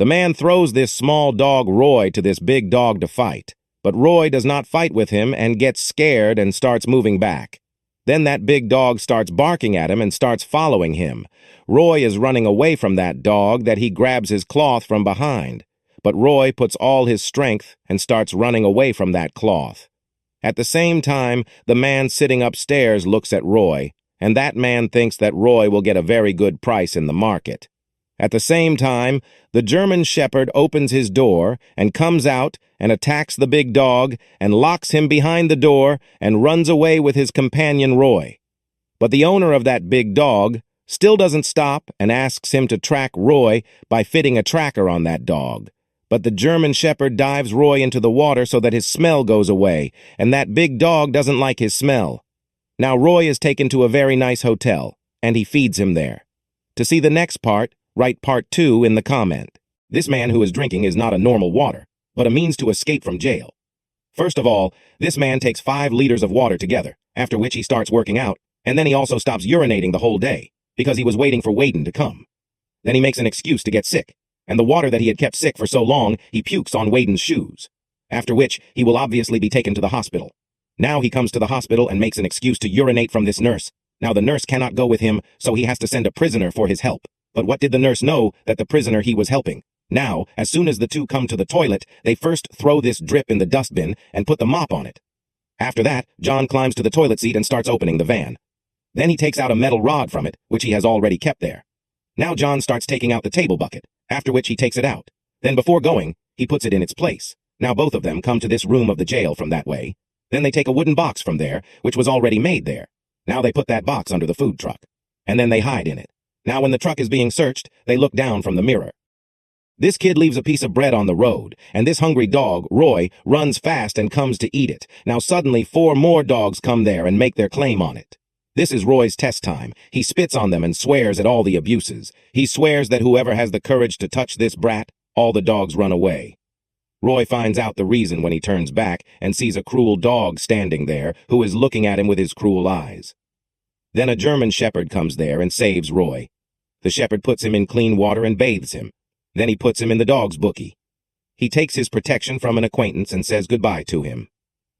The man throws this small dog Roy to this big dog to fight, but Roy does not fight with him and gets scared and starts moving back. Then that big dog starts barking at him and starts following him. Roy is running away from that dog that he grabs his cloth from behind, but Roy puts all his strength and starts running away from that cloth. At the same time, the man sitting upstairs looks at Roy, and that man thinks that Roy will get a very good price in the market. At the same time, the German Shepherd opens his door and comes out and attacks the big dog and locks him behind the door and runs away with his companion Roy. But the owner of that big dog still doesn't stop and asks him to track Roy by fitting a tracker on that dog. But the German Shepherd dives Roy into the water so that his smell goes away, and that big dog doesn't like his smell. Now Roy is taken to a very nice hotel, and he feeds him there. To see the next part, write part 2 in the comment. This man who is drinking is not a normal water, but a means to escape from jail. First of all, this man takes 5 liters of water together, after which he starts working out, and then he also stops urinating the whole day, because he was waiting for Waden to come. Then he makes an excuse to get sick, and the water that he had kept sick for so long, he pukes on Waden's shoes, after which he will obviously be taken to the hospital. Now he comes to the hospital and makes an excuse to urinate from this nurse. Now the nurse cannot go with him, so he has to send a prisoner for his help. But what did the nurse know that the prisoner he was helping? Now, as soon as the two come to the toilet, they first throw this drip in the dustbin and put the mop on it. After that, John climbs to the toilet seat and starts opening the van. Then he takes out a metal rod from it, which he has already kept there. Now John starts taking out the table bucket, after which he takes it out. Then before going, he puts it in its place. Now both of them come to this room of the jail from that way. Then they take a wooden box from there, which was already made there. Now they put that box under the food truck. And then they hide in it. Now when the truck is being searched, they look down from the mirror. This kid leaves a piece of bread on the road, and this hungry dog, Roy, runs fast and comes to eat it. Now suddenly 4 more dogs come there and make their claim on it. This is Roy's test time. He spits on them and swears at all the abuses. He swears that whoever has the courage to touch this brat, all the dogs run away. Roy finds out the reason when he turns back and sees a cruel dog standing there who is looking at him with his cruel eyes. Then a German Shepherd comes there and saves Roy. The Shepherd puts him in clean water and bathes him. Then he puts him in the dog's bookie. He takes his protection from an acquaintance and says goodbye to him.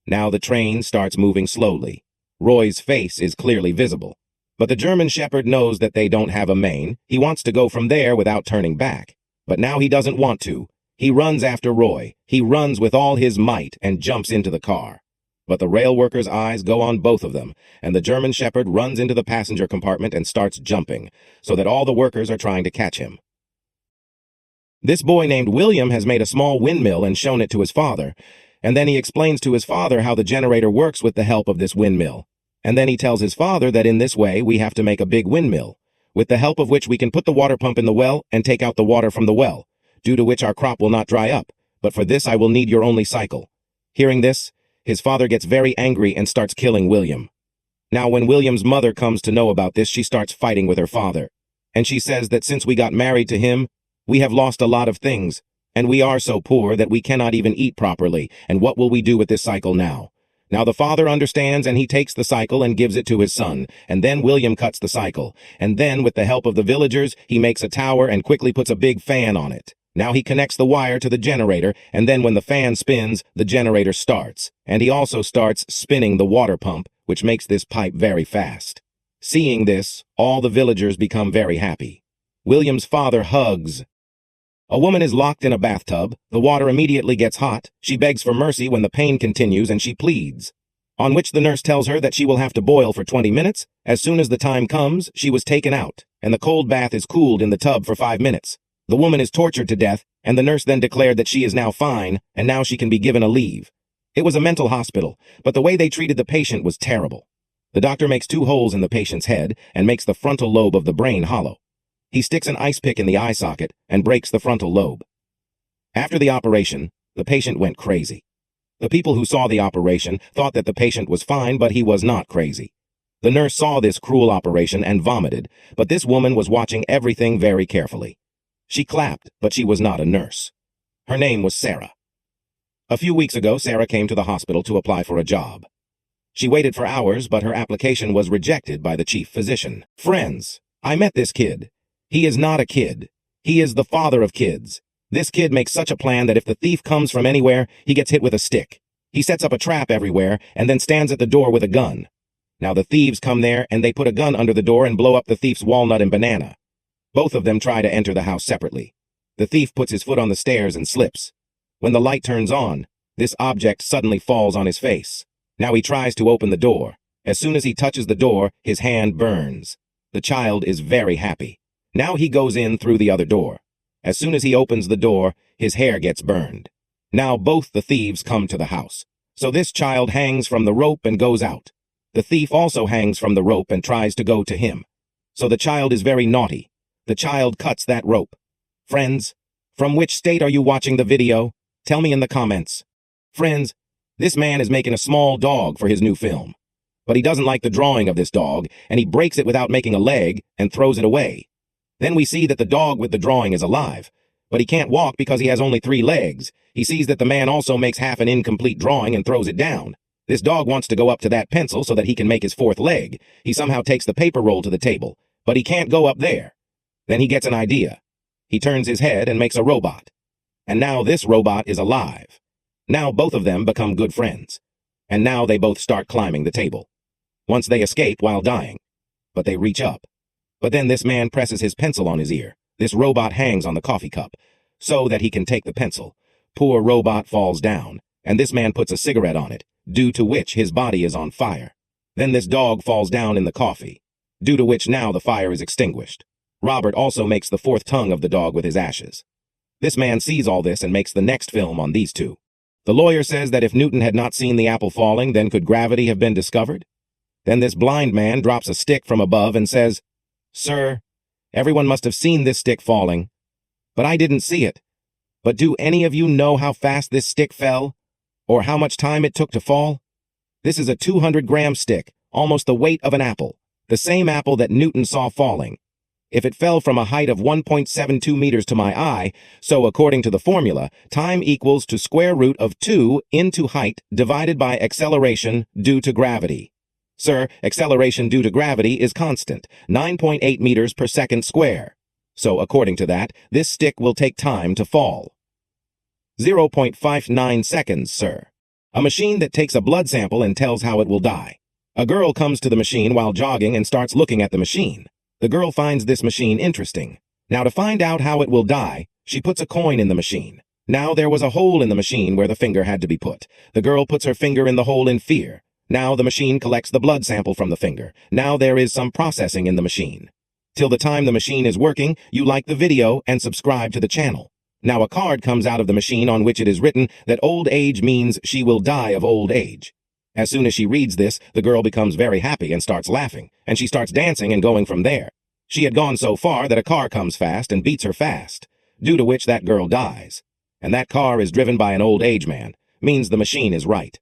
Now the train starts moving slowly. Roy's face is clearly visible. But the German Shepherd knows that they don't have a mane. He wants to go from there without turning back. But now he doesn't want to. He runs after Roy. He runs with all his might and jumps into the car. But the rail worker's eyes go on both of them, and the German Shepherd runs into the passenger compartment and starts jumping, so that all the workers are trying to catch him. This boy named William has made a small windmill and shown it to his father, and then he explains to his father how the generator works with the help of this windmill. And then he tells his father that in this way we have to make a big windmill, with the help of which we can put the water pump in the well and take out the water from the well, due to which our crop will not dry up, but for this I will need your only cycle. Hearing this, his father gets very angry and starts killing William. Now when William's mother comes to know about this, she starts fighting with her father, and she says that since we got married to him, we have lost a lot of things, and we are so poor that we cannot even eat properly, and what will we do with this cycle now? Now the father understands, and he takes the cycle and gives it to his son, and then William cuts the cycle, and then with the help of the villagers, he makes a tower and quickly puts a big fan on it. Now he connects the wire to the generator, and then when the fan spins, the generator starts, and he also starts spinning the water pump, which makes this pipe very fast. Seeing this, all the villagers become very happy. William's father hugs. A woman is locked in a bathtub. The water immediately gets hot. She begs for mercy when the pain continues, and she pleads. On which the nurse tells her that she will have to boil for 20 minutes. As soon as the time comes, she was taken out, and the cold bath is cooled in the tub for 5 minutes. The woman is tortured to death, and the nurse then declared that she is now fine, and now she can be given a leave. It was a mental hospital, but the way they treated the patient was terrible. The doctor makes 2 holes in the patient's head and makes the frontal lobe of the brain hollow. He sticks an ice pick in the eye socket and breaks the frontal lobe. After the operation, the patient went crazy. The people who saw the operation thought that the patient was fine, but he was not crazy. The nurse saw this cruel operation and vomited, but this woman was watching everything very carefully. She clapped, but she was not a nurse. Her name was Sarah. A few weeks ago, Sarah came to the hospital to apply for a job. She waited for hours, but her application was rejected by the chief physician. Friends, I met this kid. He is not a kid. He is the father of kids. This kid makes such a plan that if the thief comes from anywhere, he gets hit with a stick. He sets up a trap everywhere and then stands at the door with a gun. Now the thieves come there and they put a gun under the door and blow up the thief's walnut and banana. Both of them try to enter the house separately. The thief puts his foot on the stairs and slips. When the light turns on, this object suddenly falls on his face. Now he tries to open the door. As soon as he touches the door, his hand burns. The child is very happy. Now he goes in through the other door. As soon as he opens the door, his hair gets burned. Now both the thieves come to the house. So this child hangs from the rope and goes out. The thief also hangs from the rope and tries to go to him. So the child is very naughty. The child cuts that rope. Friends, from which state are you watching the video? Tell me in the comments. Friends, this man is making a small dog for his new film. But he doesn't like the drawing of this dog, and he breaks it without making a leg and throws it away. Then we see that the dog with the drawing is alive, but he can't walk because he has only 3 legs. He sees that the man also makes half an incomplete drawing and throws it down. This dog wants to go up to that pencil so that he can make his 4th leg. He somehow takes the paper roll to the table, but he can't go up there. Then he gets an idea. He turns his head and makes a robot. And now this robot is alive. Now both of them become good friends. And now they both start climbing the table. Once they escape while dying. But they reach up. But then this man presses his pencil on his ear. This robot hangs on the coffee cup, so that he can take the pencil. Poor robot falls down, and this man puts a cigarette on it, due to which his body is on fire. Then this dog falls down in the coffee, due to which now the fire is extinguished. Robert also makes the 4th tongue of the dog with his ashes. This man sees all this and makes the next film on these two. The lawyer says that if Newton had not seen the apple falling, then could gravity have been discovered? Then this blind man drops a stick from above and says, "Sir, everyone must have seen this stick falling, but I didn't see it. But do any of you know how fast this stick fell? Or how much time it took to fall? This is a 200-gram stick, almost the weight of an apple, the same apple that Newton saw falling. If it fell from a height of 1.72 meters to my eye, so according to the formula, time equals to square root of 2 into height divided by acceleration due to gravity. Sir, acceleration due to gravity is constant, 9.8 meters per second square. So according to that, this stick will take time to fall. 0.59 seconds, sir. A machine that takes a blood sample and tells how it will die. A girl comes to the machine while jogging and starts looking at the machine. The girl finds this machine interesting. Now to find out how it will die, she puts a coin in the machine. Now there was a hole in the machine where the finger had to be put. The girl puts her finger in the hole in fear. Now the machine collects the blood sample from the finger. Now there is some processing in the machine. Till the time the machine is working, you like the video and subscribe to the channel. Now a card comes out of the machine on which it is written that old age means she will die of old age. As soon as she reads this, the girl becomes very happy and starts laughing, and she starts dancing and going from there. She had gone so far that a car comes fast and beats her fast, due to which that girl dies. And that car is driven by an old age man, means the machine is right.